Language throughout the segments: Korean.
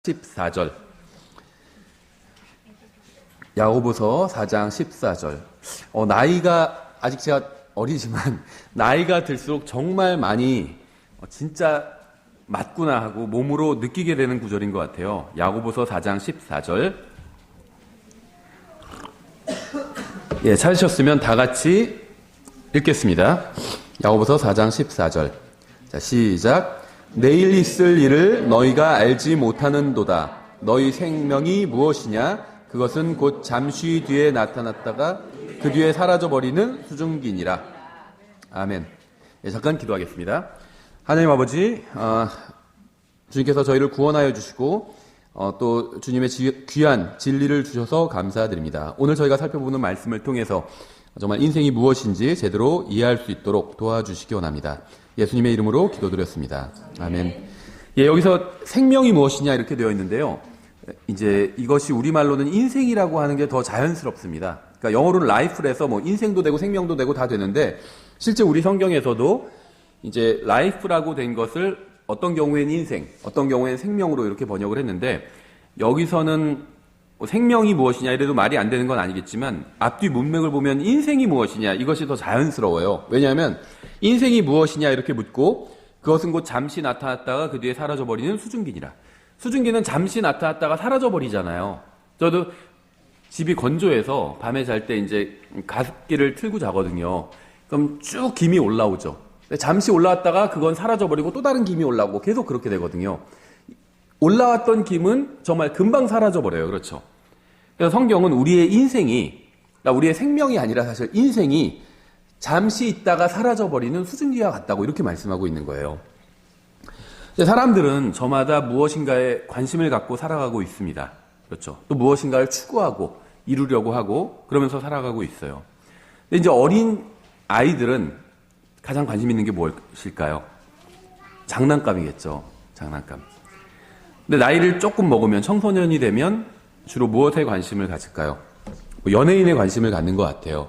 14절. 야고보서 4장 14절. 나이가 아직 제가 어리지만 나이가 들수록 정말 많이 진짜 맞구나 하고 몸으로 느끼게 되는 구절인 것 같아요. 야고보서 4장 14절. 예, 찾으셨으면 다 같이 읽겠습니다. 야고보서 4장 14절. 자, 시작. 내일 있을 일을 너희가 알지 못하는도다. 너희 생명이 무엇이냐? 그것은 곧 잠시 뒤에 나타났다가 그 뒤에 사라져버리는 수증기니라. 아멘. 예, 잠깐 기도하겠습니다. 하나님 아버지, 주님께서 저희를 구원하여 주시고 또 주님의 귀한 진리를 주셔서 감사드립니다. 오늘 저희가 살펴보는 말씀을 통해서 정말 인생이 무엇인지 제대로 이해할 수 있도록 도와주시기 원합니다. 예수님의 이름으로 기도드렸습니다. 아멘. 예, 여기서 생명이 무엇이냐 이렇게 되어 있는데요. 이제 이것이 우리말로는 인생이라고 하는 게 더 자연스럽습니다. 그러니까 영어로는 life에서 뭐 인생도 되고 생명도 되고 다 되는데 실제 우리 성경에서도 이제 life라고 된 것을 어떤 경우에는 인생, 어떤 경우에는 생명으로 이렇게 번역을 했는데 여기서는 생명이 무엇이냐 이래도 말이 안 되는 건 아니겠지만 앞뒤 문맥을 보면 인생이 무엇이냐 이것이 더 자연스러워요. 왜냐하면 인생이 무엇이냐 이렇게 묻고 그것은 곧 잠시 나타났다가 그 뒤에 사라져버리는 수증기니라. 수증기는 잠시 나타났다가 사라져버리잖아요. 저도 집이 건조해서 밤에 잘 때 이제 가습기를 틀고 자거든요. 그럼 쭉 김이 올라오죠. 잠시 올라왔다가 그건 사라져버리고 또 다른 김이 올라오고 계속 그렇게 되거든요. 올라왔던 김은 정말 금방 사라져버려요. 그렇죠. 그래서 성경은 우리의 인생이, 그러니까 우리의 생명이 아니라 사실 인생이 잠시 있다가 사라져버리는 수증기와 같다고 이렇게 말씀하고 있는 거예요. 사람들은 저마다 무엇인가에 관심을 갖고 살아가고 있습니다. 그렇죠. 또 무엇인가를 추구하고 이루려고 하고 그러면서 살아가고 있어요. 근데 이제 어린 아이들은 가장 관심 있는 게 무엇일까요? 장난감이겠죠. 장난감. 근데 나이를 조금 먹으면 청소년이 되면 주로 무엇에 관심을 가질까요? 연예인에 관심을 갖는 것 같아요.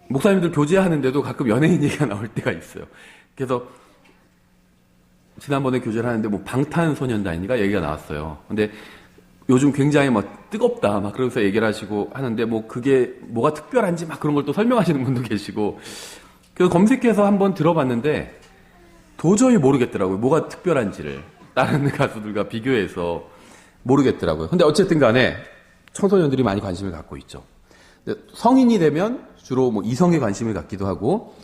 목사님들 교제하는데도 가끔 연예인 얘기가 나올 때가 있어요. 그래서 지난번에 교제를 하는데 뭐 방탄소년단인가 얘기가 나왔어요. 근데 요즘 굉장히 막 뜨겁다 막 그러면서 얘기를 하시고 하는데 뭐 그게 뭐가 특별한지 막 그런 걸 또 설명하시는 분도 계시고 그래서 검색해서 한번 들어봤는데 도저히 모르겠더라고요. 뭐가 특별한지를 다른 가수들과 비교해서 모르겠더라고요. 근데 어쨌든 간에 청소년들이 많이 관심을 갖고 있죠. 성인이 되면 주로 뭐 이성에 관심을 갖기도 하고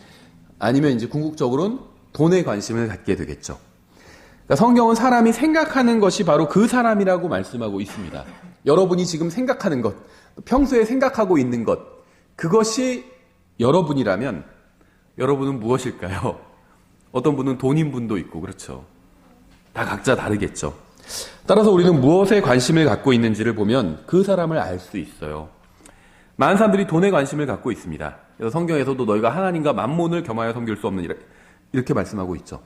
아니면 이제 궁극적으로는 돈에 관심을 갖게 되겠죠. 그러니까 성경은 사람이 생각하는 것이 바로 그 사람이라고 말씀하고 있습니다. 여러분이 지금 생각하는 것, 평소에 생각하고 있는 것, 그것이 여러분이라면 여러분은 무엇일까요? 어떤 분은 돈인 분도 있고 그렇죠. 다 각자 다르겠죠. 따라서 우리는 무엇에 관심을 갖고 있는지를 보면 그 사람을 알 수 있어요. 많은 사람들이 돈에 관심을 갖고 있습니다. 그래서 성경에서도 너희가 하나님과 만몬을 겸하여 섬길 수 없는 이렇게 말씀하고 있죠.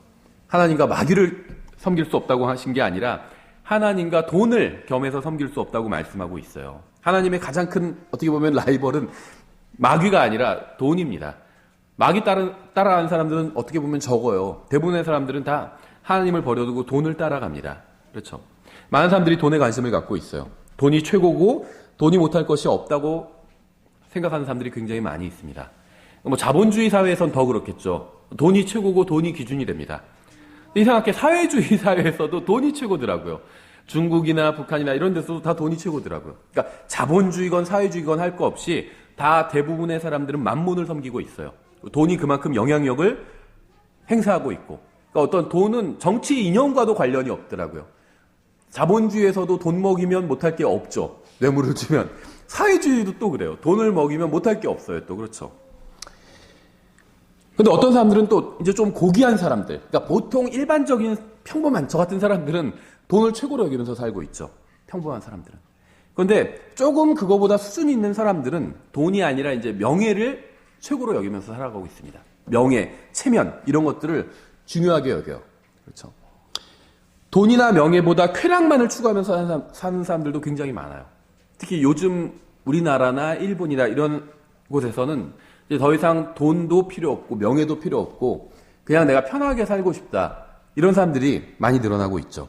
하나님과 마귀를 섬길 수 없다고 하신 게 아니라 하나님과 돈을 겸해서 섬길 수 없다고 말씀하고 있어요. 하나님의 가장 큰 어떻게 보면 라이벌은 마귀가 아니라 돈입니다. 마귀 따라가는 사람들은 어떻게 보면 적어요. 대부분의 사람들은 다 하나님을 버려두고 돈을 따라갑니다. 그렇죠. 많은 사람들이 돈에 관심을 갖고 있어요. 돈이 최고고 돈이 못할 것이 없다고 생각하는 사람들이 굉장히 많이 있습니다. 뭐 자본주의 사회에선 더 그렇겠죠. 돈이 최고고 돈이 기준이 됩니다. 이상하게 사회주의 사회에서도 돈이 최고더라고요. 중국이나 북한이나 이런 데서도 다 돈이 최고더라고요. 그러니까 자본주의건 사회주의건 할 거 없이 다 대부분의 사람들은 만몬을 섬기고 있어요. 돈이 그만큼 영향력을 행사하고 있고 그러니까 어떤 돈은 정치 이념과도 관련이 없더라고요. 자본주의에서도 돈 먹이면 못할 게 없죠. 뇌물을 주면. 사회주의도 또 그래요. 돈을 먹이면 못할 게 없어요. 또 그렇죠. 근데 어떤 사람들은 또 이제 좀 고귀한 사람들, 그러니까 보통 일반적인 평범한 저 같은 사람들은 돈을 최고로 여기면서 살고 있죠. 평범한 사람들은. 그런데 조금 그거보다 수준 있는 사람들은 돈이 아니라 이제 명예를 최고로 여기면서 살아가고 있습니다. 명예, 체면 이런 것들을 중요하게 여겨요. 그렇죠. 돈이나 명예보다 쾌락만을 추구하면서 사는 사람들도 굉장히 많아요. 특히 요즘 우리나라나 일본이나 이런 곳에서는 이제 더 이상 돈도 필요 없고 명예도 필요 없고 그냥 내가 편하게 살고 싶다. 이런 사람들이 많이 늘어나고 있죠.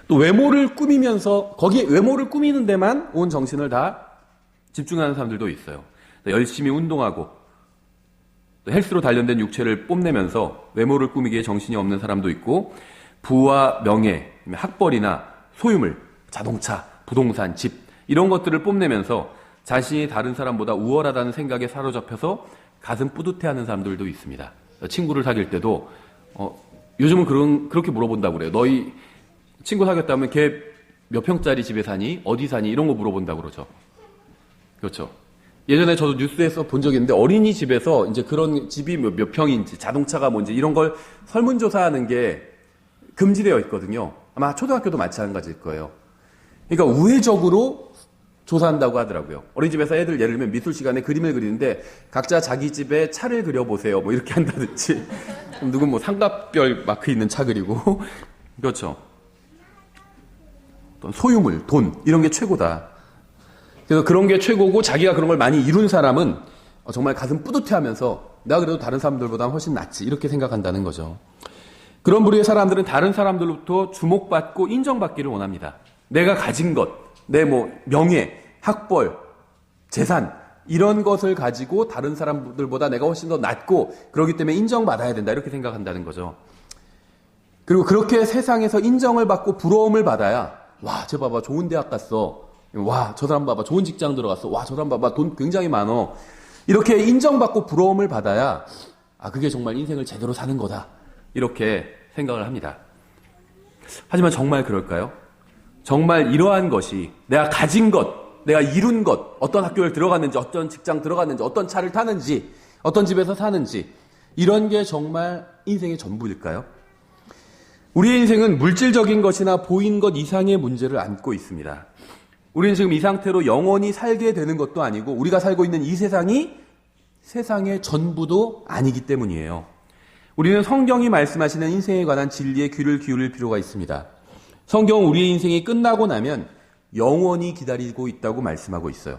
또 외모를 꾸미면서 거기에 외모를 꾸미는 데만 온 정신을 다 집중하는 사람들도 있어요. 열심히 운동하고 또 헬스로 단련된 육체를 뽐내면서 외모를 꾸미기에 정신이 없는 사람도 있고, 부와 명예, 학벌이나 소유물, 자동차, 부동산, 집 이런 것들을 뽐내면서 자신이 다른 사람보다 우월하다는 생각에 사로잡혀서 가슴 뿌듯해하는 사람들도 있습니다. 친구를 사귈 때도 요즘은 그렇게 물어본다고 그래요. 너희 친구 사귀었다면 걔 몇 평짜리 집에 사니? 어디 사니? 이런 거 물어본다고 그러죠. 그렇죠. 예전에 저도 뉴스에서 본 적이 있는데, 어린이집에서 이제 그런 집이 몇 평인지, 자동차가 뭔지 이런 걸 설문조사하는 게 금지되어 있거든요. 아마 초등학교도 마찬가지일 거예요. 그러니까 우회적으로 조사한다고 하더라고요. 어린이집에서 애들 예를 들면 미술 시간에 그림을 그리는데 각자 자기 집에 차를 그려보세요. 뭐 이렇게 한다든지. 누군 뭐 삼각별 마크 있는 차 그리고. 그렇죠. 소유물, 돈 이런 게 최고다. 그래서 그런 게 최고고, 자기가 그런 걸 많이 이룬 사람은 정말 가슴 뿌듯해하면서 내가 그래도 다른 사람들보다 훨씬 낫지 이렇게 생각한다는 거죠. 그런 부류의 사람들은 다른 사람들로부터 주목받고 인정받기를 원합니다. 내가 가진 것, 내 명예, 학벌, 재산 이런 것을 가지고 다른 사람들보다 내가 훨씬 더 낫고, 그렇기 때문에 인정받아야 된다 이렇게 생각한다는 거죠. 그리고 그렇게 세상에서 인정을 받고 부러움을 받아야, 와, 쟤 봐봐, 좋은 대학 갔어. 와, 저 사람 봐봐, 좋은 직장 들어갔어. 와, 저 사람 봐봐, 돈 굉장히 많어. 이렇게 인정받고 부러움을 받아야, 그게 정말 인생을 제대로 사는 거다 이렇게 생각을 합니다. 하지만 정말 그럴까요? 정말 이러한 것이, 내가 가진 것, 내가 이룬 것, 어떤 학교를 들어갔는지, 어떤 직장 들어갔는지, 어떤 차를 타는지, 어떤 집에서 사는지, 이런 게 정말 인생의 전부일까요? 우리의 인생은 물질적인 것이나 보인 것 이상의 문제를 안고 있습니다. 우리는 지금 이 상태로 영원히 살게 되는 것도 아니고, 우리가 살고 있는 이 세상이 세상의 전부도 아니기 때문이에요. 우리는 성경이 말씀하시는 인생에 관한 진리에 귀를 기울일 필요가 있습니다. 성경은 우리의 인생이 끝나고 나면 영원히 기다리고 있다고 말씀하고 있어요.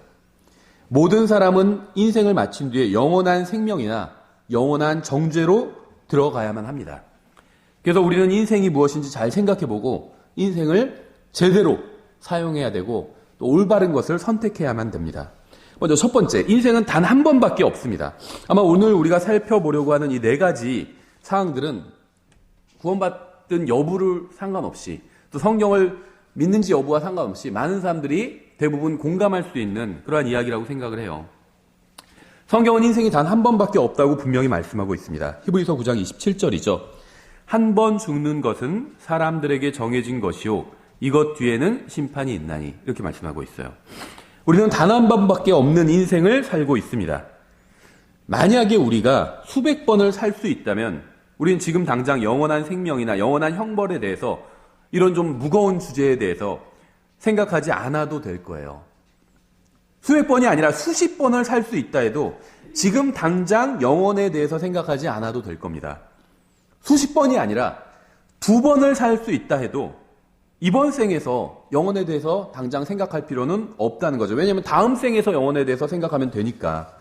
모든 사람은 인생을 마친 뒤에 영원한 생명이나 영원한 정죄로 들어가야만 합니다. 그래서 우리는 인생이 무엇인지 잘 생각해보고 인생을 제대로 사용해야 되고, 또 올바른 것을 선택해야만 됩니다. 먼저 첫 번째, 인생은 단 한 번밖에 없습니다. 아마 오늘 우리가 살펴보려고 하는 이 네 가지 사항들은 구원받은 여부를 상관없이, 또 성경을 믿는지 여부와 상관없이 많은 사람들이 대부분 공감할 수 있는 그러한 이야기라고 생각을 해요. 성경은 인생이 단 한 번밖에 없다고 분명히 말씀하고 있습니다. 히브리서 9장 27절이죠. 한 번 죽는 것은 사람들에게 정해진 것이요, 이것 뒤에는 심판이 있나니, 이렇게 말씀하고 있어요. 우리는 단 한 번밖에 없는 인생을 살고 있습니다. 만약에 우리가 수백 번을 살 수 있다면 우리는 지금 당장 영원한 생명이나 영원한 형벌에 대해서, 이런 좀 무거운 주제에 대해서 생각하지 않아도 될 거예요. 수백 번이 아니라 수십 번을 살 수 있다 해도 지금 당장 영원에 대해서 생각하지 않아도 될 겁니다. 수십 번이 아니라 두 번을 살 수 있다 해도 이번 생에서 영혼에 대해서 당장 생각할 필요는 없다는 거죠. 왜냐하면 다음 생에서 영혼에 대해서 생각하면 되니까.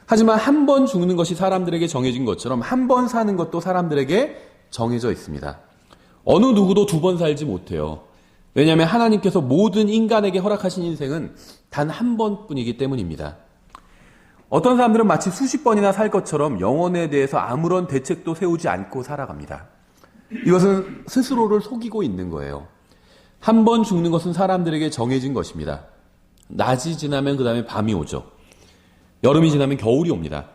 하지만 한 번 죽는 것이 사람들에게 정해진 것처럼 한 번 사는 것도 사람들에게 정해져 있습니다. 어느 누구도 두 번 살지 못해요. 왜냐하면 하나님께서 모든 인간에게 허락하신 인생은 단 한 번뿐이기 때문입니다. 어떤 사람들은 마치 수십 번이나 살 것처럼 영혼에 대해서 아무런 대책도 세우지 않고 살아갑니다. 이것은 스스로를 속이고 있는 거예요. 한 번 죽는 것은 사람들에게 정해진 것입니다. 낮이 지나면 그 다음에 밤이 오죠. 여름이 지나면 겨울이 옵니다.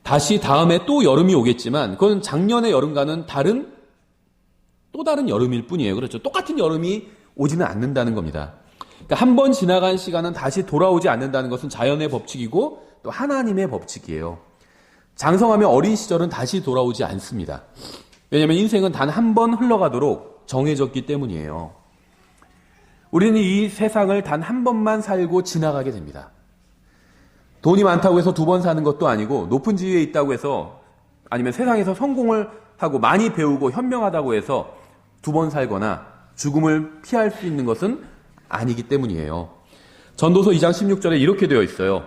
다시 다음에 또 여름이 오겠지만 그건 작년의 여름과는 또 다른 여름일 뿐이에요. 그렇죠. 똑같은 여름이 오지는 않는다는 겁니다. 그러니까 한 번 지나간 시간은 다시 돌아오지 않는다는 것은 자연의 법칙이고 또 하나님의 법칙이에요. 장성하며 어린 시절은 다시 돌아오지 않습니다. 왜냐하면 인생은 단 한 번 흘러가도록 정해졌기 때문이에요. 우리는 이 세상을 단 한 번만 살고 지나가게 됩니다. 돈이 많다고 해서 두 번 사는 것도 아니고, 높은 지위에 있다고 해서, 아니면 세상에서 성공을 하고 많이 배우고 현명하다고 해서 두 번 살거나 죽음을 피할 수 있는 것은 아니기 때문이에요. 전도서 2장 16절에 이렇게 되어 있어요.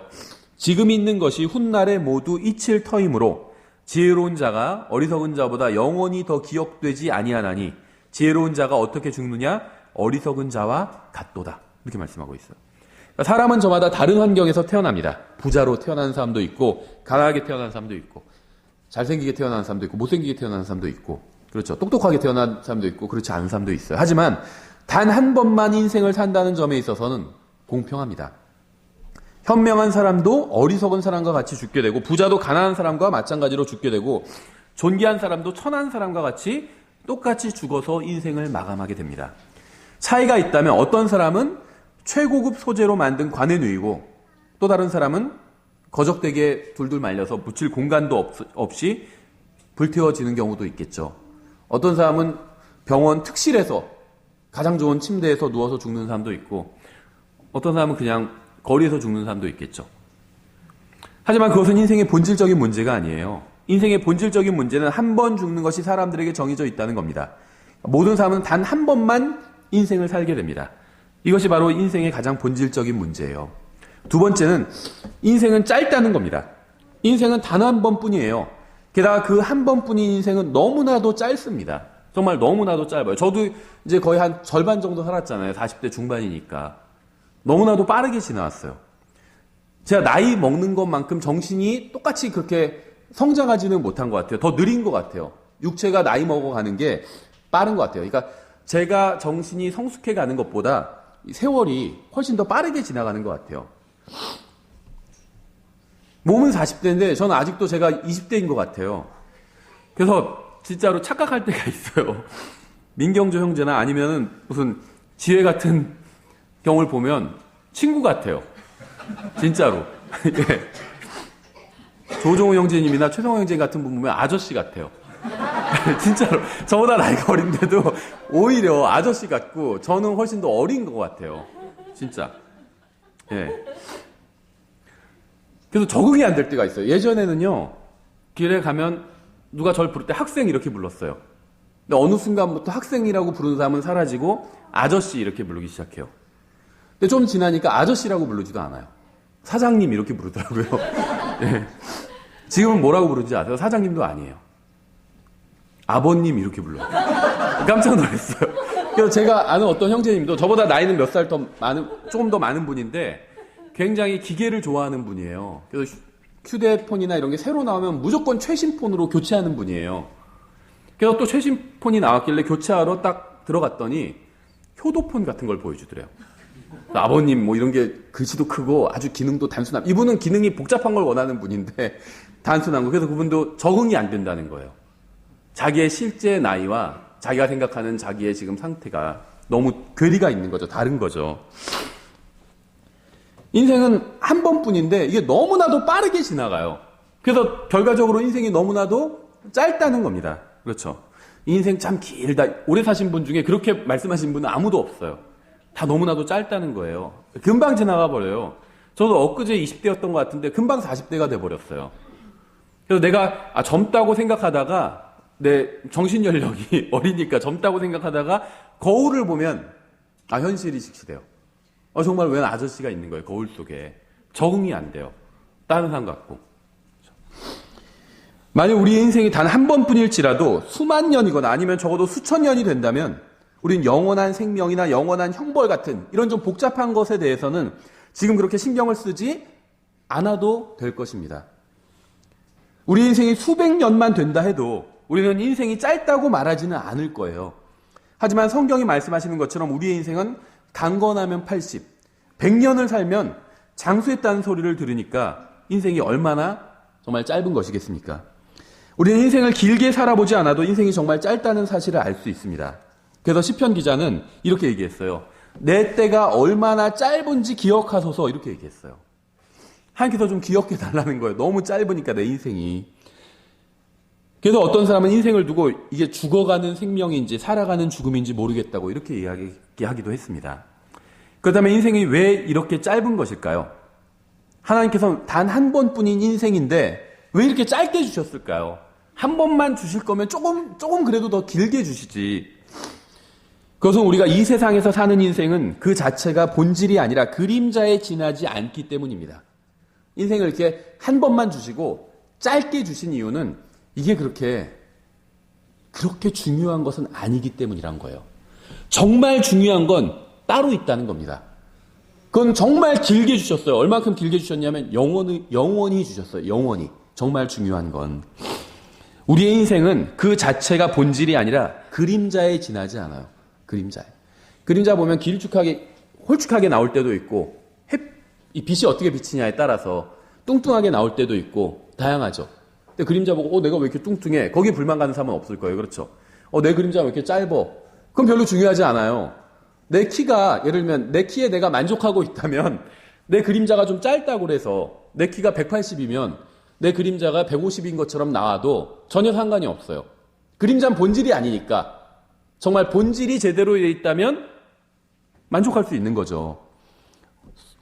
지금 있는 것이 훗날에 모두 잊힐 터이므로 지혜로운 자가 어리석은 자보다 영원히 더 기억되지 아니하나니 지혜로운 자가 어떻게 죽느냐? 어리석은 자와 같도다. 이렇게 말씀하고 있어요. 그러니까 사람은 저마다 다른 환경에서 태어납니다. 부자로 태어난 사람도 있고, 가난하게 태어난 사람도 있고, 잘생기게 태어난 사람도 있고, 못생기게 태어난 사람도 있고, 그렇죠. 똑똑하게 태어난 사람도 있고, 그렇지 않은 사람도 있어요. 하지만 단 한 번만 인생을 산다는 점에 있어서는 공평합니다. 현명한 사람도 어리석은 사람과 같이 죽게 되고, 부자도 가난한 사람과 마찬가지로 죽게 되고, 존귀한 사람도 천한 사람과 같이 똑같이 죽어서 인생을 마감하게 됩니다. 차이가 있다면 어떤 사람은 최고급 소재로 만든 관에 누이고, 또 다른 사람은 거적되게 둘둘 말려서 묻힐 공간도 없이 불태워지는 경우도 있겠죠. 어떤 사람은 병원 특실에서 가장 좋은 침대에서 누워서 죽는 사람도 있고, 어떤 사람은 그냥 거리에서 죽는 사람도 있겠죠. 하지만 그것은 인생의 본질적인 문제가 아니에요. 인생의 본질적인 문제는 한 번 죽는 것이 사람들에게 정해져 있다는 겁니다. 모든 사람은 단 한 번만 인생을 살게 됩니다. 이것이 바로 인생의 가장 본질적인 문제예요. 두 번째는 인생은 짧다는 겁니다. 인생은 단 한 번뿐이에요. 게다가 그 한 번뿐인 인생은 너무나도 짧습니다. 정말 너무나도 짧아요. 저도 이제 거의 한 절반 정도 살았잖아요. 40대 중반이니까. 너무나도 빠르게 지나왔어요. 제가 나이 먹는 것만큼 정신이 똑같이 그렇게 성장하지는 못한 것 같아요. 더 느린 것 같아요. 육체가 나이 먹어가는 게 빠른 것 같아요. 그러니까 제가 정신이 성숙해가는 것보다 세월이 훨씬 더 빠르게 지나가는 것 같아요. 몸은 40대인데 저는 아직도 제가 20대인 것 같아요. 그래서 진짜로 착각할 때가 있어요. 민경조 형제나 아니면 무슨 지혜 같은 경우를 보면 친구 같아요. 진짜로. 예. 조종호 형제님이나 최성호 형제 같은 분 보면 아저씨 같아요. 진짜로. 저보다 나이가 어린데도 오히려 아저씨 같고 저는 훨씬 더 어린 것 같아요. 진짜. 예. 그래서 적응이 안 될 때가 있어요. 예전에는요, 길에 가면 누가 저를 부를 때 학생 이렇게 불렀어요. 근데 어느 순간부터 학생이라고 부르는 사람은 사라지고 아저씨 이렇게 부르기 시작해요. 근데 좀 지나니까 아저씨라고 부르지도 않아요. 사장님 이렇게 부르더라고요. 예. 지금은 뭐라고 부르는지 아세요? 사장님도 아니에요. 아버님 이렇게 불러요. 깜짝 놀랐어요. 그래서 제가 아는 어떤 형제님도 저보다 나이는 몇 살 더 많은, 조금 더 많은 분인데 굉장히 기계를 좋아하는 분이에요. 그래서 휴대폰이나 이런 게 새로 나오면 무조건 최신 폰으로 교체하는 분이에요. 그래서 또 최신 폰이 나왔길래 교체하러 딱 들어갔더니 효도폰 같은 걸 보여주더래요. 아버님 뭐 이런 게 글씨도 크고 아주 기능도 단순한, 이분은 기능이 복잡한 걸 원하는 분인데 단순한 거. 그래서 그분도 적응이 안 된다는 거예요. 자기의 실제 나이와 자기가 생각하는 자기의 지금 상태가 너무 괴리가 있는 거죠. 다른 거죠. 인생은 한 번뿐인데 이게 너무나도 빠르게 지나가요. 그래서 결과적으로 인생이 너무나도 짧다는 겁니다. 그렇죠. 인생 참 길다. 오래 사신 분 중에 그렇게 말씀하신 분은 아무도 없어요. 다 너무나도 짧다는 거예요. 금방 지나가 버려요. 저도 엊그제 20대였던 것 같은데 금방 40대가 돼버렸어요. 그래서 내가 젊다고 생각하다가 내 정신연령이 어리니까 젊다고 생각하다가 거울을 보면 현실이 직시돼요. 정말 웬 아저씨가 있는 거예요. 거울 속에. 적응이 안 돼요. 다른 사람 같고. 만약 우리의 인생이 단 한 번뿐일지라도 수만 년이거나 아니면 적어도 수천 년이 된다면 우린 영원한 생명이나 영원한 형벌 같은 이런 좀 복잡한 것에 대해서는 지금 그렇게 신경을 쓰지 않아도 될 것입니다. 우리 인생이 수백 년만 된다 해도 우리는 인생이 짧다고 말하지는 않을 거예요. 하지만 성경이 말씀하시는 것처럼 우리의 인생은 강건하면 80, 100년을 살면 장수했다는 소리를 들으니까 인생이 얼마나 정말 짧은 것이겠습니까? 우리는 인생을 길게 살아보지 않아도 인생이 정말 짧다는 사실을 알 수 있습니다. 그래서 시편 기자는 이렇게 얘기했어요. 내 때가 얼마나 짧은지 기억하소서 이렇게 얘기했어요. 하나님께서 좀 기억해 달라는 거예요. 너무 짧으니까 내 인생이. 그래서 어떤 사람은 인생을 두고 이게 죽어가는 생명인지 살아가는 죽음인지 모르겠다고 이렇게 이야기하기도 했습니다. 그렇다면 인생이 왜 이렇게 짧은 것일까요? 하나님께서 단 한 번뿐인 인생인데 왜 이렇게 짧게 주셨을까요? 한 번만 주실 거면 조금 그래도 더 길게 주시지. 그것은 우리가 이 세상에서 사는 인생은 그 자체가 본질이 아니라 그림자에 지나지 않기 때문입니다. 인생을 이렇게 한 번만 주시고 짧게 주신 이유는 이게 그렇게 그렇게 중요한 것은 아니기 때문이란 거예요. 정말 중요한 건 따로 있다는 겁니다. 그건 정말 길게 주셨어요. 얼마큼 길게 주셨냐면 영원히 주셨어요. 영원히. 정말 중요한 건. 우리의 인생은 그 자체가 본질이 아니라 그림자에 지나지 않아요. 그림자에. 그림자 보면 홀쭉하게 나올 때도 있고 이 빛이 어떻게 비치냐에 따라서 뚱뚱하게 나올 때도 있고 다양하죠. 근데 그림자 보고 내가 왜 이렇게 뚱뚱해? 거기에 불만 가는 사람은 없을 거예요. 그렇죠? 내 그림자가 왜 이렇게 짧아? 그럼 별로 중요하지 않아요. 내 키가 예를 들면 내 키에 내가 만족하고 있다면 내 그림자가 좀 짧다고 그래서 내 키가 180이면 내 그림자가 150인 것처럼 나와도 전혀 상관이 없어요. 그림자는 본질이 아니니까 정말 본질이 제대로 되어 있다면 만족할 수 있는 거죠.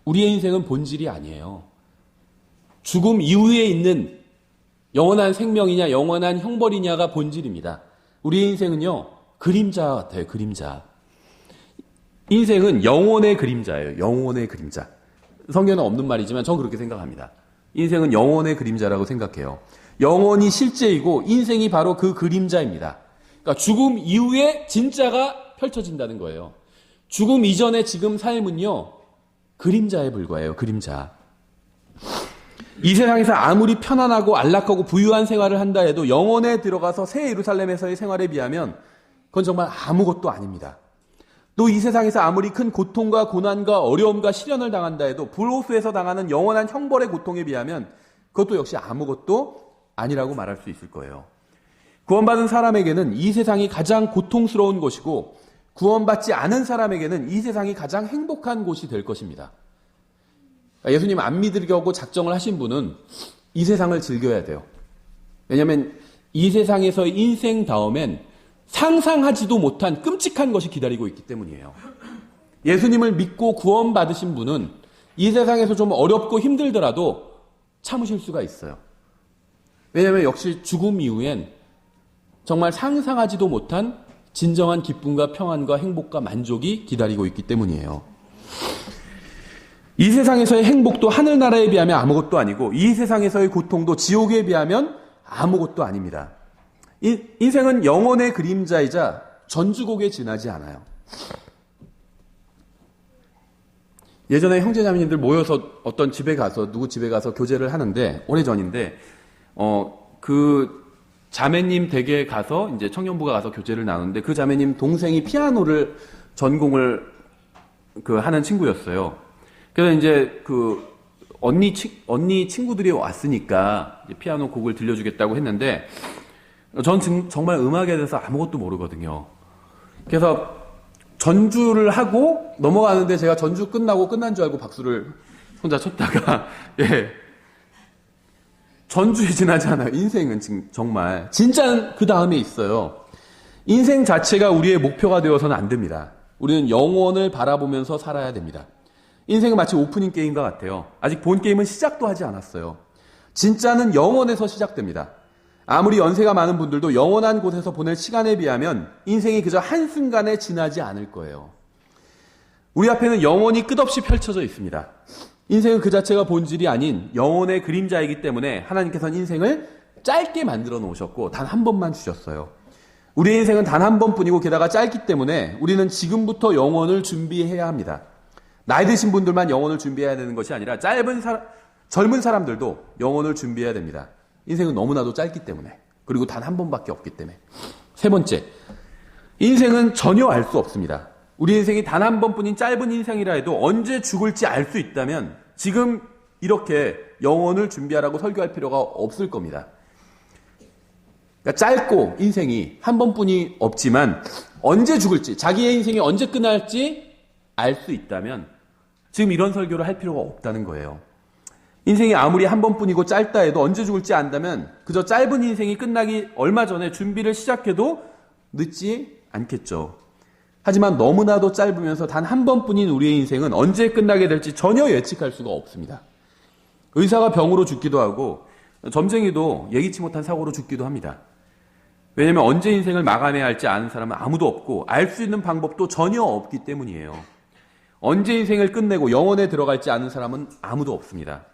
우리의 인생은 본질이 아니에요. 죽음 이후에 있는 영원한 생명이냐 영원한 형벌이냐가 본질입니다. 우리의 인생은요. 그림자 같아요. 그림자. 인생은 영혼의 그림자예요. 영혼의 그림자. 성경에는 없는 말이지만 저는 그렇게 생각합니다. 인생은 영혼의 그림자라고 생각해요. 영혼이 실제이고 인생이 바로 그 그림자입니다. 그러니까 죽음 이후에 진짜가 펼쳐진다는 거예요. 죽음 이전의 지금 삶은요. 그림자에 불과해요. 그림자. 이 세상에서 아무리 편안하고 안락하고 부유한 생활을 한다 해도 영혼에 들어가서 새 예루살렘에서의 생활에 비하면 그건 정말 아무것도 아닙니다. 또 이 세상에서 아무리 큰 고통과 고난과 어려움과 시련을 당한다 해도 불호수에서 당하는 영원한 형벌의 고통에 비하면 그것도 역시 아무것도 아니라고 말할 수 있을 거예요. 구원받은 사람에게는 이 세상이 가장 고통스러운 곳이고 구원받지 않은 사람에게는 이 세상이 가장 행복한 곳이 될 것입니다. 예수님 안 믿으려고 작정을 하신 분은 이 세상을 즐겨야 돼요. 왜냐하면 이 세상에서의 인생 다음엔 상상하지도 못한 끔찍한 것이 기다리고 있기 때문이에요. 예수님을 믿고 구원받으신 분은 이 세상에서 좀 어렵고 힘들더라도 참으실 수가 있어요. 왜냐하면 역시 죽음 이후엔 정말 상상하지도 못한 진정한 기쁨과 평안과 행복과 만족이 기다리고 있기 때문이에요. 이 세상에서의 행복도 하늘나라에 비하면 아무것도 아니고 이 세상에서의 고통도 지옥에 비하면 아무것도 아닙니다. 인생은 영혼의 그림자이자 전주곡에 지나지 않아요. 예전에 형제자매님들 모여서 어떤 집에 가서 누구 집에 가서 교제를 하는데 오래전인데 그 자매님 댁에 가서 이제 청년부가 가서 교제를 나누는데 그 자매님 동생이 피아노를 전공을 하는 친구였어요. 그래서 이제 그 언니 친구들이 왔으니까 피아노 곡을 들려주겠다고 했는데 전 정말 음악에 대해서 아무것도 모르거든요. 그래서 전주를 하고 넘어가는데 제가 전주 끝난 줄 알고 박수를 혼자 쳤다가 예. 전주에 지나지 않아요. 인생은 지금 정말 진짜는 그 다음에 있어요. 인생 자체가 우리의 목표가 되어서는 안 됩니다. 우리는 영혼을 바라보면서 살아야 됩니다. 인생은 마치 오프닝 게임과 같아요. 아직 본 게임은 시작도 하지 않았어요. 진짜는 영혼에서 시작됩니다. 아무리 연세가 많은 분들도 영원한 곳에서 보낼 시간에 비하면 인생이 그저 한순간에 지나지 않을 거예요. 우리 앞에는 영혼이 끝없이 펼쳐져 있습니다. 인생은 그 자체가 본질이 아닌 영혼의 그림자이기 때문에 하나님께서는 인생을 짧게 만들어 놓으셨고 단 한 번만 주셨어요. 우리의 인생은 단 한 번뿐이고 게다가 짧기 때문에 우리는 지금부터 영혼을 준비해야 합니다. 나이 드신 분들만 영혼을 준비해야 되는 것이 아니라 젊은 사람들도 영혼을 준비해야 됩니다. 인생은 너무나도 짧기 때문에 그리고 단 한 번밖에 없기 때문에. 세 번째, 인생은 전혀 알 수 없습니다. 우리 인생이 단 한 번뿐인 짧은 인생이라 해도 언제 죽을지 알 수 있다면 지금 이렇게 영혼을 준비하라고 설교할 필요가 없을 겁니다. 그러니까 짧고 인생이 한 번뿐이 없지만 언제 죽을지 자기의 인생이 언제 끝날지 알 수 있다면 지금 이런 설교를 할 필요가 없다는 거예요. 인생이 아무리 한 번뿐이고 짧다 해도 언제 죽을지 안다면 그저 짧은 인생이 끝나기 얼마 전에 준비를 시작해도 늦지 않겠죠. 하지만 너무나도 짧으면서 단 한 번뿐인 우리의 인생은 언제 끝나게 될지 전혀 예측할 수가 없습니다. 의사가 병으로 죽기도 하고 점쟁이도 예기치 못한 사고로 죽기도 합니다. 왜냐하면 언제 인생을 마감해야 할지 아는 사람은 아무도 없고 알 수 있는 방법도 전혀 없기 때문이에요. 언제 인생을 끝내고 영혼에 들어갈지 아는 사람은 아무도 없습니다.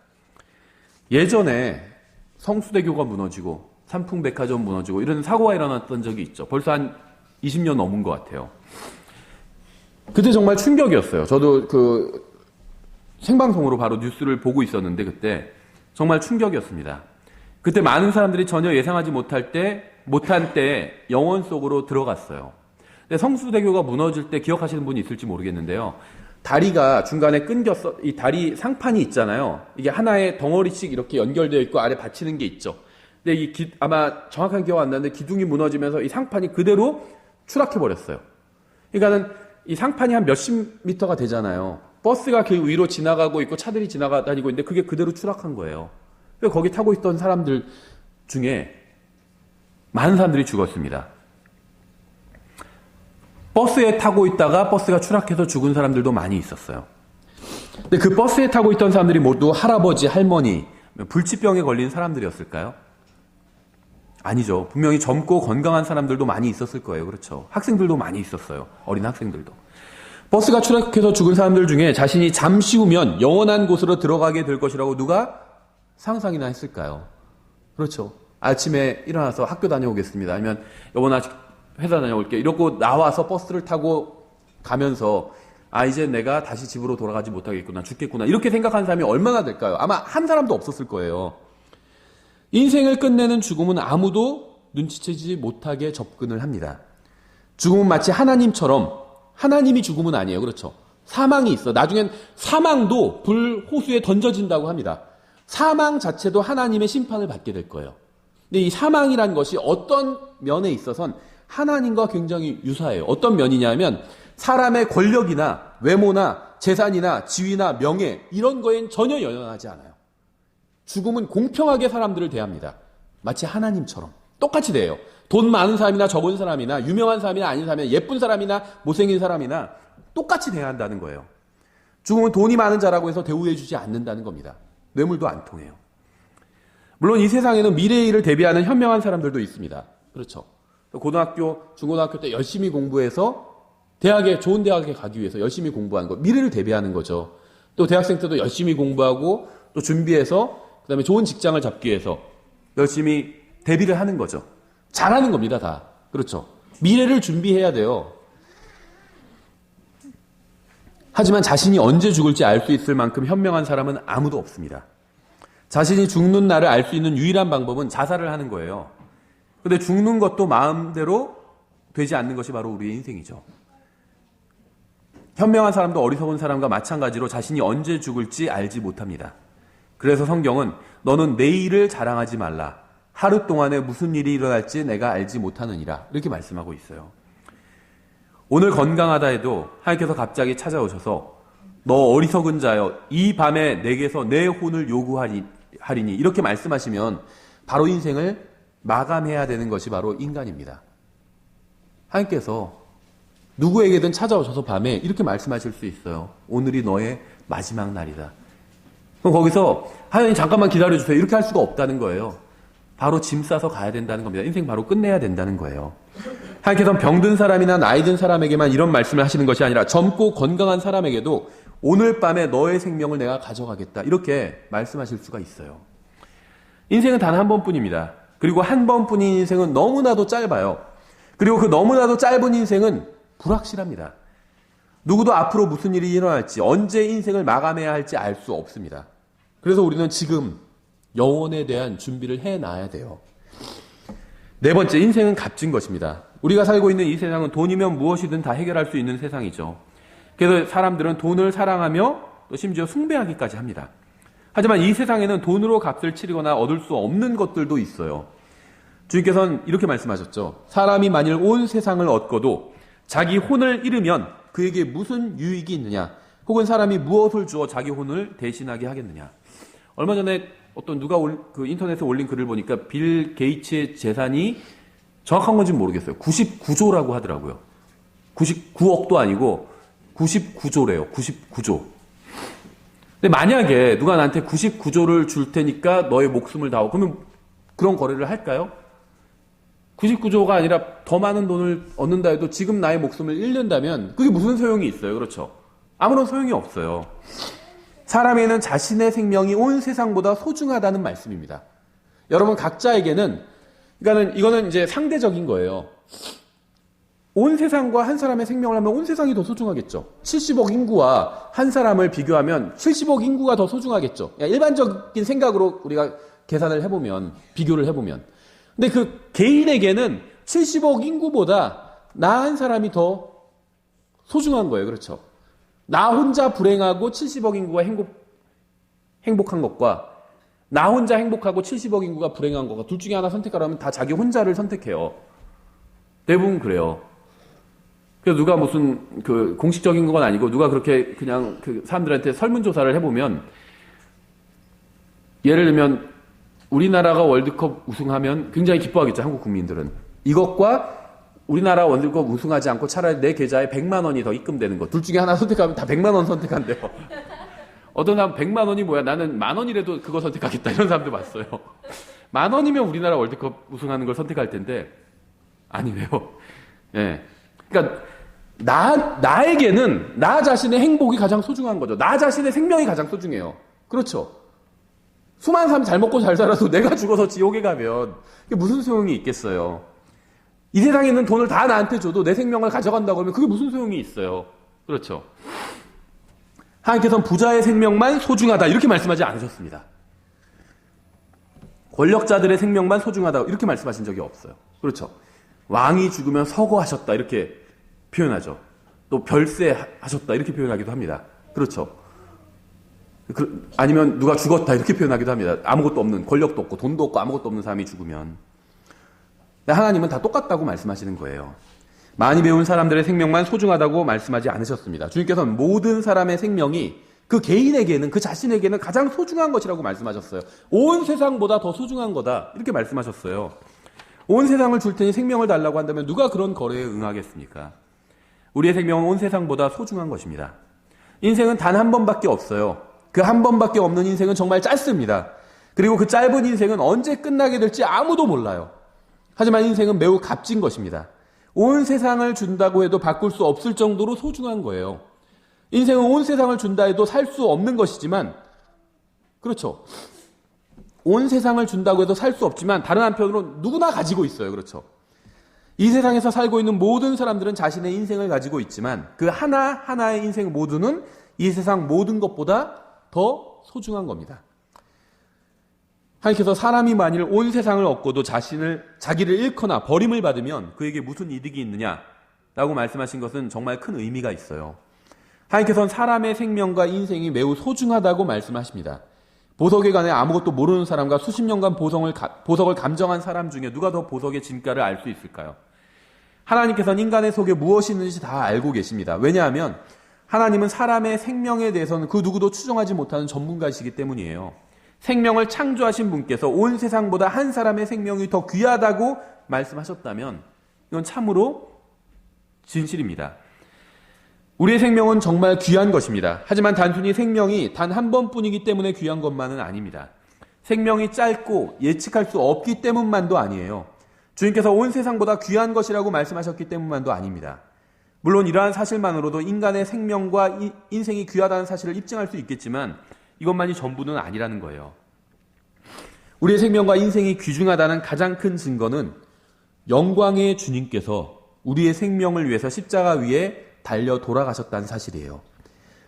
예전에 성수대교가 무너지고 삼풍백화점 무너지고 이런 사고가 일어났던 적이 있죠. 벌써 한 20년 넘은 것 같아요. 그때 정말 충격이었어요. 저도 그 생방송으로 바로 뉴스를 보고 있었는데 그때 정말 충격이었습니다. 그때 많은 사람들이 전혀 예상하지 못한 때 영원 속으로 들어갔어요. 근데 성수대교가 무너질 때 기억하시는 분이 있을지 모르겠는데요. 다리가 중간에 끊겼어. 이 다리 상판이 있잖아요. 이게 하나의 덩어리씩 이렇게 연결되어 있고 아래 받치는 게 있죠. 근데 아마 정확한 기억 안 나는데 기둥이 무너지면서 이 상판이 그대로 추락해 버렸어요. 그러니까는 이 상판이 한 몇십 미터가 되잖아요. 버스가 그 위로 지나가고 있고 차들이 지나다니고 있는데 그게 그대로 추락한 거예요. 그래서 거기 타고 있던 사람들 중에 많은 사람들이 죽었습니다. 버스에 타고 있다가 버스가 추락해서 죽은 사람들도 많이 있었어요. 근데 그 버스에 타고 있던 사람들이 모두 할아버지, 할머니, 불치병에 걸린 사람들이었을까요? 아니죠. 분명히 젊고 건강한 사람들도 많이 있었을 거예요. 그렇죠. 학생들도 많이 있었어요. 어린 학생들도. 버스가 추락해서 죽은 사람들 중에 자신이 잠시 후면 영원한 곳으로 들어가게 될 것이라고 누가 상상이나 했을까요? 그렇죠. 아침에 일어나서 학교 다녀오겠습니다. 아니면 여보 나 회사 다녀올게. 이러고 나와서 버스를 타고 가면서 이제 내가 다시 집으로 돌아가지 못하겠구나. 죽겠구나. 이렇게 생각하는 사람이 얼마나 될까요? 아마 한 사람도 없었을 거예요. 인생을 끝내는 죽음은 아무도 눈치채지 못하게 접근을 합니다. 죽음은 마치 하나님처럼 하나님이 죽음은 아니에요. 그렇죠. 사망이 있어. 나중엔 사망도 불호수에 던져진다고 합니다. 사망 자체도 하나님의 심판을 받게 될 거예요. 근데 이 사망이란 것이 어떤 면에 있어서는 하나님과 굉장히 유사해요. 어떤 면이냐면 사람의 권력이나 외모나 재산이나 지위나 명예 이런 거엔 전혀 연연하지 않아요. 죽음은 공평하게 사람들을 대합니다. 마치 하나님처럼. 똑같이 대해요. 돈 많은 사람이나 적은 사람이나 유명한 사람이나 아닌 사람이나 예쁜 사람이나 못생긴 사람이나 똑같이 대한다는 거예요. 죽음은 돈이 많은 자라고 해서 대우해주지 않는다는 겁니다. 뇌물도 안 통해요. 물론 이 세상에는 미래의 일을 대비하는 현명한 사람들도 있습니다. 그렇죠. 고등학교, 중고등학교 때 열심히 공부해서 좋은 대학에 가기 위해서 열심히 공부하는 거, 미래를 대비하는 거죠. 또 대학생 때도 열심히 공부하고 또 준비해서 그다음에 좋은 직장을 잡기 위해서 열심히 대비를 하는 거죠. 잘하는 겁니다, 다. 그렇죠. 미래를 준비해야 돼요. 하지만 자신이 언제 죽을지 알 수 있을 만큼 현명한 사람은 아무도 없습니다. 자신이 죽는 날을 알 수 있는 유일한 방법은 자살을 하는 거예요. 근데 죽는 것도 마음대로 되지 않는 것이 바로 우리의 인생이죠. 현명한 사람도 어리석은 사람과 마찬가지로 자신이 언제 죽을지 알지 못합니다. 그래서 성경은 너는 내일을 자랑하지 말라. 하루 동안에 무슨 일이 일어날지 내가 알지 못하느니라. 이렇게 말씀하고 있어요. 오늘 건강하다 해도 하나님께서 갑자기 찾아오셔서 너 어리석은 자여 이 밤에 내게서 내 혼을 요구하리니 이렇게 말씀하시면 바로 인생을 마감해야 되는 것이 바로 인간입니다. 하나님께서 누구에게든 찾아오셔서 밤에 이렇게 말씀하실 수 있어요. 오늘이 너의 마지막 날이다. 그럼 거기서 하나님 잠깐만 기다려주세요. 이렇게 할 수가 없다는 거예요. 바로 짐 싸서 가야 된다는 겁니다. 인생 바로 끝내야 된다는 거예요. 하나님께서는 병든 사람이나 나이 든 사람에게만 이런 말씀을 하시는 것이 아니라 젊고 건강한 사람에게도 오늘 밤에 너의 생명을 내가 가져가겠다. 이렇게 말씀하실 수가 있어요. 인생은 단 한 번뿐입니다. 그리고 한 번뿐인 인생은 너무나도 짧아요. 그리고 그 너무나도 짧은 인생은 불확실합니다. 누구도 앞으로 무슨 일이 일어날지 언제 인생을 마감해야 할지 알 수 없습니다. 그래서 우리는 지금 영혼에 대한 준비를 해놔야 돼요. 네 번째, 인생은 값진 것입니다. 우리가 살고 있는 이 세상은 돈이면 무엇이든 다 해결할 수 있는 세상이죠. 그래서 사람들은 돈을 사랑하며 또 심지어 숭배하기까지 합니다. 하지만 이 세상에는 돈으로 값을 치르거나 얻을 수 없는 것들도 있어요. 주님께서는 이렇게 말씀하셨죠. 사람이 만일 온 세상을 얻고도 자기 혼을 잃으면 그에게 무슨 유익이 있느냐? 혹은 사람이 무엇을 주어 자기 혼을 대신하게 하겠느냐? 얼마 전에 어떤 누가 인터넷에 올린 글을 보니까 빌 게이츠의 재산이 정확한 건지 모르겠어요. 99조라고 하더라고요. 99억도 아니고 99조래요. 99조. 근데 만약에 누가 나한테 99조를 줄 테니까 너의 목숨을 다오. 그러면 그런 거래를 할까요? 99조가 아니라 더 많은 돈을 얻는다 해도 지금 나의 목숨을 잃는다면 그게 무슨 소용이 있어요? 그렇죠? 아무런 소용이 없어요. 사람에게는 자신의 생명이 온 세상보다 소중하다는 말씀입니다. 여러분 각자에게는 그러니까는 이거는 이제 상대적인 거예요. 온 세상과 한 사람의 생명을 하면 온 세상이 더 소중하겠죠. 70억 인구와 한 사람을 비교하면 70억 인구가 더 소중하겠죠. 일반적인 생각으로 우리가 계산을 해보면, 비교를 해보면. 근데 그 개인에게는 70억 인구보다 나 한 사람이 더 소중한 거예요. 그렇죠. 나 혼자 불행하고 70억 인구가 행복한 것과 나 혼자 행복하고 70억 인구가 불행한 것과 둘 중에 하나 선택하라면 다 자기 혼자를 선택해요. 대부분 그래요. 그래서 누가 무슨 그 공식적인 건 아니고 누가 그렇게 그냥 그 사람들한테 설문조사를 해보면 예를 들면 우리나라가 월드컵 우승하면 굉장히 기뻐하겠죠. 한국 국민들은. 이것과 우리나라 월드컵 우승하지 않고 차라리 내 계좌에 100만 원이 더 입금되는 것. 둘 중에 하나 선택하면 다 100만 원 선택한대요. 어떤 사람 100만 원이 뭐야? 나는 10,000원이라도 그거 선택하겠다. 이런 사람도 봤어요. 10,000원이면 우리나라 월드컵 우승하는 걸 선택할 텐데 아니래요. 예. 그러니까 나에게는 나 자신의 행복이 가장 소중한 거죠. 나 자신의 생명이 가장 소중해요. 그렇죠. 수많은 사람이 잘 먹고 잘 살아도 내가 죽어서 지옥에 가면 그게 무슨 소용이 있겠어요. 이 세상에 있는 돈을 다 나한테 줘도 내 생명을 가져간다고 하면 그게 무슨 소용이 있어요. 그렇죠. 하나님께서는 부자의 생명만 소중하다 이렇게 말씀하지 않으셨습니다. 권력자들의 생명만 소중하다 이렇게 말씀하신 적이 없어요. 그렇죠. 왕이 죽으면 서거하셨다 이렇게 표현하죠. 또 별세하셨다 이렇게 표현하기도 합니다. 그렇죠. 아니면 누가 죽었다 이렇게 표현하기도 합니다. 아무것도 없는, 권력도 없고 돈도 없고 아무것도 없는 사람이 죽으면. 하나님은 다 똑같다고 말씀하시는 거예요. 많이 배운 사람들의 생명만 소중하다고 말씀하지 않으셨습니다. 주님께서는 모든 사람의 생명이 그 개인에게는, 그 자신에게는 가장 소중한 것이라고 말씀하셨어요. 온 세상보다 더 소중한 거다 이렇게 말씀하셨어요. 온 세상을 줄 테니 생명을 달라고 한다면 누가 그런 거래에 응하겠습니까? 우리의 생명은 온 세상보다 소중한 것입니다. 인생은 단 한 번밖에 없어요. 그 한 번밖에 없는 인생은 정말 짧습니다. 그리고 그 짧은 인생은 언제 끝나게 될지 아무도 몰라요. 하지만 인생은 매우 값진 것입니다. 온 세상을 준다고 해도 바꿀 수 없을 정도로 소중한 거예요. 인생은 온 세상을 준다 해도 살 수 없는 것이지만, 그렇죠. 온 세상을 준다고 해도 살 수 없지만 다른 한편으로 누구나 가지고 있어요. 그렇죠. 이 세상에서 살고 있는 모든 사람들은 자신의 인생을 가지고 있지만 그 하나하나의 인생 모두는 이 세상 모든 것보다 더 소중한 겁니다. 하나님께서 사람이 만일 온 세상을 얻고도 자기를 잃거나 버림을 받으면 그에게 무슨 이득이 있느냐라고 말씀하신 것은 정말 큰 의미가 있어요. 하나님께서는 사람의 생명과 인생이 매우 소중하다고 말씀하십니다. 보석에 관해 아무것도 모르는 사람과 수십 년간 보석을 감정한 사람 중에 누가 더 보석의 진가를 알 수 있을까요? 하나님께서는 인간의 속에 무엇이 있는지 다 알고 계십니다. 왜냐하면 하나님은 사람의 생명에 대해서는 그 누구도 추정하지 못하는 전문가이시기 때문이에요. 생명을 창조하신 분께서 온 세상보다 한 사람의 생명이 더 귀하다고 말씀하셨다면 이건 참으로 진실입니다. 우리의 생명은 정말 귀한 것입니다. 하지만 단순히 생명이 단 한 번뿐이기 때문에 귀한 것만은 아닙니다. 생명이 짧고 예측할 수 없기 때문만도 아니에요. 주님께서 온 세상보다 귀한 것이라고 말씀하셨기 때문만도 아닙니다. 물론 이러한 사실만으로도 인간의 생명과 인생이 귀하다는 사실을 입증할 수 있겠지만 이것만이 전부는 아니라는 거예요. 우리의 생명과 인생이 귀중하다는 가장 큰 증거는 영광의 주님께서 우리의 생명을 위해서 십자가 위에 달려 돌아가셨다는 사실이에요.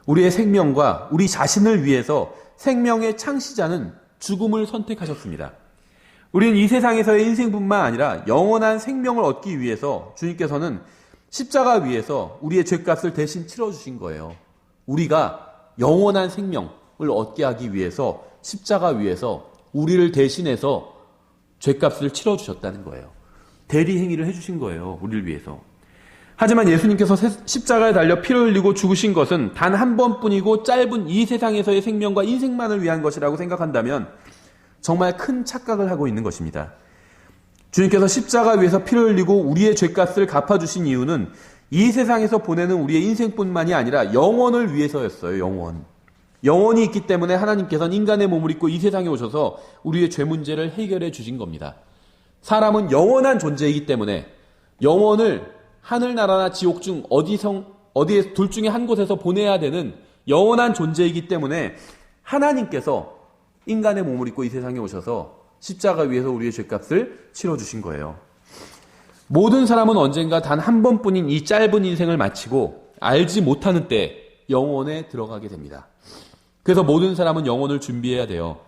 우리의 생명과 우리 자신을 위해서 생명의 창시자는 죽음을 선택하셨습니다. 우리는 이 세상에서의 인생뿐만 아니라 영원한 생명을 얻기 위해서 주님께서는 십자가 위에서 우리의 죄값을 대신 치러주신 거예요. 우리가 영원한 생명을 얻게 하기 위해서 십자가 위에서 우리를 대신해서 죄값을 치러주셨다는 거예요. 대리행위를 해주신 거예요. 우리를 위해서. 하지만 예수님께서 십자가에 달려 피를 흘리고 죽으신 것은 단 한 번뿐이고 짧은 이 세상에서의 생명과 인생만을 위한 것이라고 생각한다면 정말 큰 착각을 하고 있는 것입니다. 주님께서 십자가 위에서 피를 흘리고 우리의 죄값을 갚아주신 이유는 이 세상에서 보내는 우리의 인생뿐만이 아니라 영원을 위해서였어요. 영원이 있기 때문에 하나님께서는 인간의 몸을 입고 이 세상에 오셔서 우리의 죄 문제를 해결해 주신 겁니다. 사람은 영원한 존재이기 때문에 영원을 하늘나라나 지옥 중 어디에 둘 중에 한 곳에서 보내야 되는 영원한 존재이기 때문에 하나님께서 인간의 몸을 입고 이 세상에 오셔서 십자가 위에서 우리의 죄값을 치러주신 거예요. 모든 사람은 언젠가 단 한 번뿐인 이 짧은 인생을 마치고 알지 못하는 때 영혼에 들어가게 됩니다. 그래서 모든 사람은 영혼을 준비해야 돼요.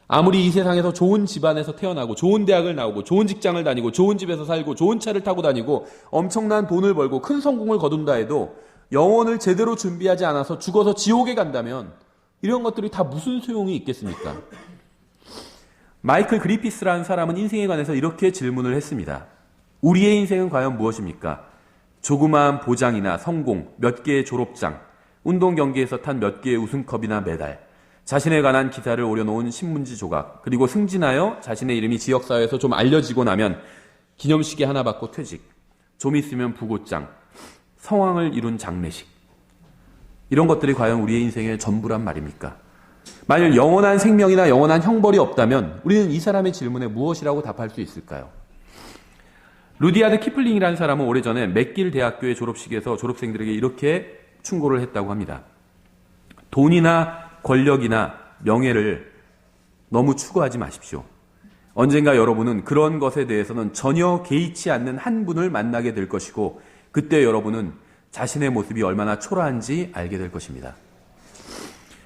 아무리 이 세상에서 좋은 집안에서 태어나고 좋은 대학을 나오고 좋은 직장을 다니고 좋은 집에서 살고 좋은 차를 타고 다니고 엄청난 돈을 벌고 큰 성공을 거둔다 해도 영혼을 제대로 준비하지 않아서 죽어서 지옥에 간다면 이런 것들이 다 무슨 소용이 있겠습니까? 마이클 그리피스라는 사람은 인생에 관해서 이렇게 질문을 했습니다. 우리의 인생은 과연 무엇입니까? 조그마한 보장이나 성공, 몇 개의 졸업장, 운동 경기에서 탄 몇 개의 우승컵이나 메달, 자신에 관한 기사를 오려놓은 신문지 조각, 그리고 승진하여 자신의 이름이 지역사회에서 좀 알려지고 나면 기념시계 하나 받고 퇴직, 좀 있으면 부고장, 성황을 이룬 장례식. 이런 것들이 과연 우리의 인생의 전부란 말입니까? 만일 영원한 생명이나 영원한 형벌이 없다면 우리는 이 사람의 질문에 무엇이라고 답할 수 있을까요? 루디아드 키플링이라는 사람은 오래전에 맥길 대학교의 졸업식에서 졸업생들에게 이렇게 충고를 했다고 합니다. 돈이나 권력이나 명예를 너무 추구하지 마십시오. 언젠가 여러분은 그런 것에 대해서는 전혀 개의치 않는 한 분을 만나게 될 것이고 그때 여러분은 자신의 모습이 얼마나 초라한지 알게 될 것입니다.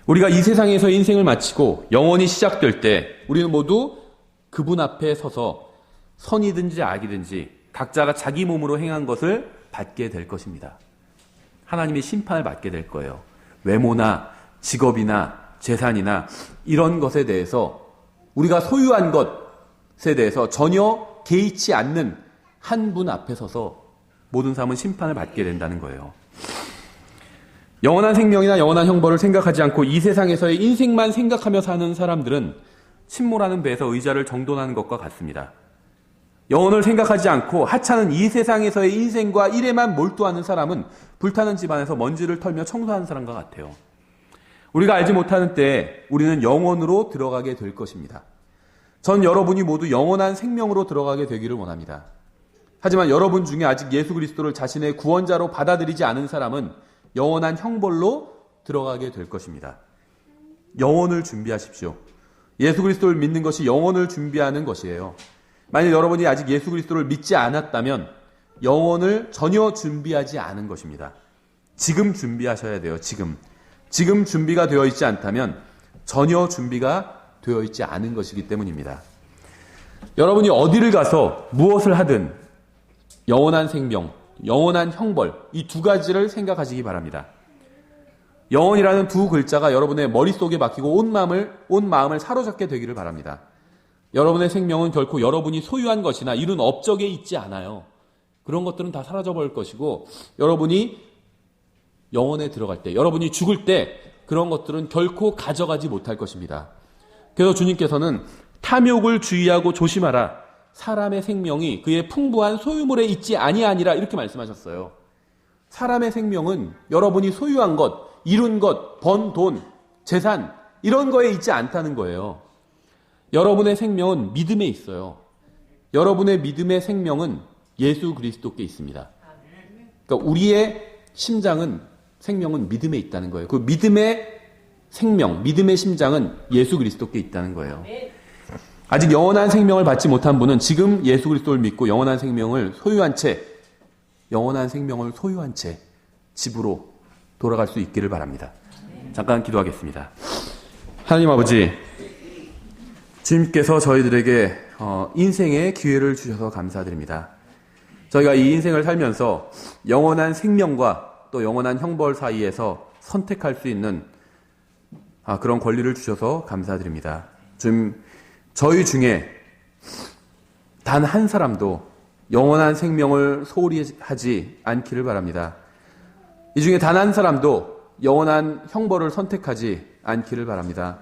우리가 이 세상에서 인생을 마치고 영원히 시작될 때 우리는 모두 그분 앞에 서서 선이든지 악이든지 각자가 자기 몸으로 행한 것을 받게 될 것입니다. 하나님의 심판을 받게 될 거예요. 외모나 직업이나 재산이나 이런 것에 대해서 우리가 소유한 것에 대해서 전혀 개의치 않는 한 분 앞에 서서 모든 사람은 심판을 받게 된다는 거예요. 영원한 생명이나 영원한 형벌을 생각하지 않고 이 세상에서의 인생만 생각하며 사는 사람들은 침몰하는 배에서 의자를 정돈하는 것과 같습니다. 영혼을 생각하지 않고 하찮은 이 세상에서의 인생과 일에만 몰두하는 사람은 불타는 집안에서 먼지를 털며 청소하는 사람과 같아요. 우리가 알지 못하는 때에 우리는 영원으로 들어가게 될 것입니다. 전 여러분이 모두 영원한 생명으로 들어가게 되기를 원합니다. 하지만 여러분 중에 아직 예수 그리스도를 자신의 구원자로 받아들이지 않은 사람은 영원한 형벌로 들어가게 될 것입니다. 영혼을 준비하십시오. 예수 그리스도를 믿는 것이 영혼을 준비하는 것이에요. 만일 여러분이 아직 예수 그리스도를 믿지 않았다면 영혼을 전혀 준비하지 않은 것입니다. 지금 준비하셔야 돼요. 지금 준비가 되어 있지 않다면 전혀 준비가 되어 있지 않은 것이기 때문입니다. 여러분이 어디를 가서 무엇을 하든 영원한 생명, 영원한 형벌, 이 두 가지를 생각하시기 바랍니다. 영원이라는 두 글자가 여러분의 머릿속에 박히고 온 마음을 사로잡게 되기를 바랍니다. 여러분의 생명은 결코 여러분이 소유한 것이나 이룬 업적에 있지 않아요. 그런 것들은 다 사라져버릴 것이고 여러분이 영혼에 들어갈 때, 여러분이 죽을 때 그런 것들은 결코 가져가지 못할 것입니다. 그래서 주님께서는 탐욕을 주의하고 조심하라. 사람의 생명이 그의 풍부한 소유물에 있지 아니하니라 이렇게 말씀하셨어요. 사람의 생명은 여러분이 소유한 것, 이룬 것, 번 돈, 재산 이런 거에 있지 않다는 거예요. 여러분의 생명은 믿음에 있어요. 여러분의 믿음의 생명은 예수 그리스도께 있습니다. 그러니까 우리의 생명은 믿음에 있다는 거예요. 그 믿음의 생명, 믿음의 심장은 예수 그리스도께 있다는 거예요. 아직 영원한 생명을 받지 못한 분은 지금 예수 그리스도를 믿고 영원한 생명을 소유한 채 집으로 돌아갈 수 있기를 바랍니다. 잠깐 기도하겠습니다. 하나님 아버지, 주님께서 저희들에게 인생의 기회를 주셔서 감사드립니다. 저희가 이 인생을 살면서 영원한 생명과 또 영원한 형벌 사이에서 선택할 수 있는 그런 권리를 주셔서 감사드립니다. 주님, 저희 중에 단 한 사람도 영원한 생명을 소홀히 하지 않기를 바랍니다. 이 중에 단 한 사람도 영원한 형벌을 선택하지 않기를 바랍니다.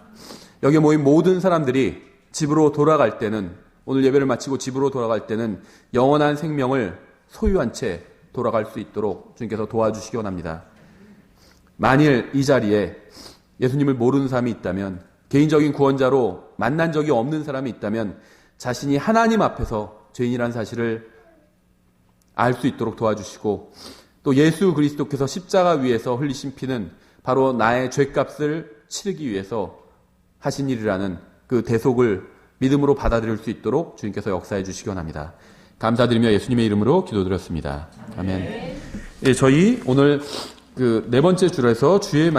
여기 모인 모든 사람들이 집으로 돌아갈 때는, 오늘 예배를 마치고 집으로 돌아갈 때는 영원한 생명을 소유한 채 돌아갈 수 있도록 주님께서 도와주시기 원합니다. 만일 이 자리에 예수님을 모르는 사람이 있다면, 개인적인 구원자로 만난 적이 없는 사람이 있다면 자신이 하나님 앞에서 죄인이라는 사실을 알 수 있도록 도와주시고, 또 예수 그리스도께서 십자가 위에서 흘리신 피는 바로 나의 죄값을 치르기 위해서 하신 일이라는 그 대속을 믿음으로 받아들일 수 있도록 주님께서 역사해 주시기 원합니다. 감사드리며 예수님의 이름으로 기도드렸습니다. 아멘. 예, 저희 오늘 그 네 번째 줄에서 주의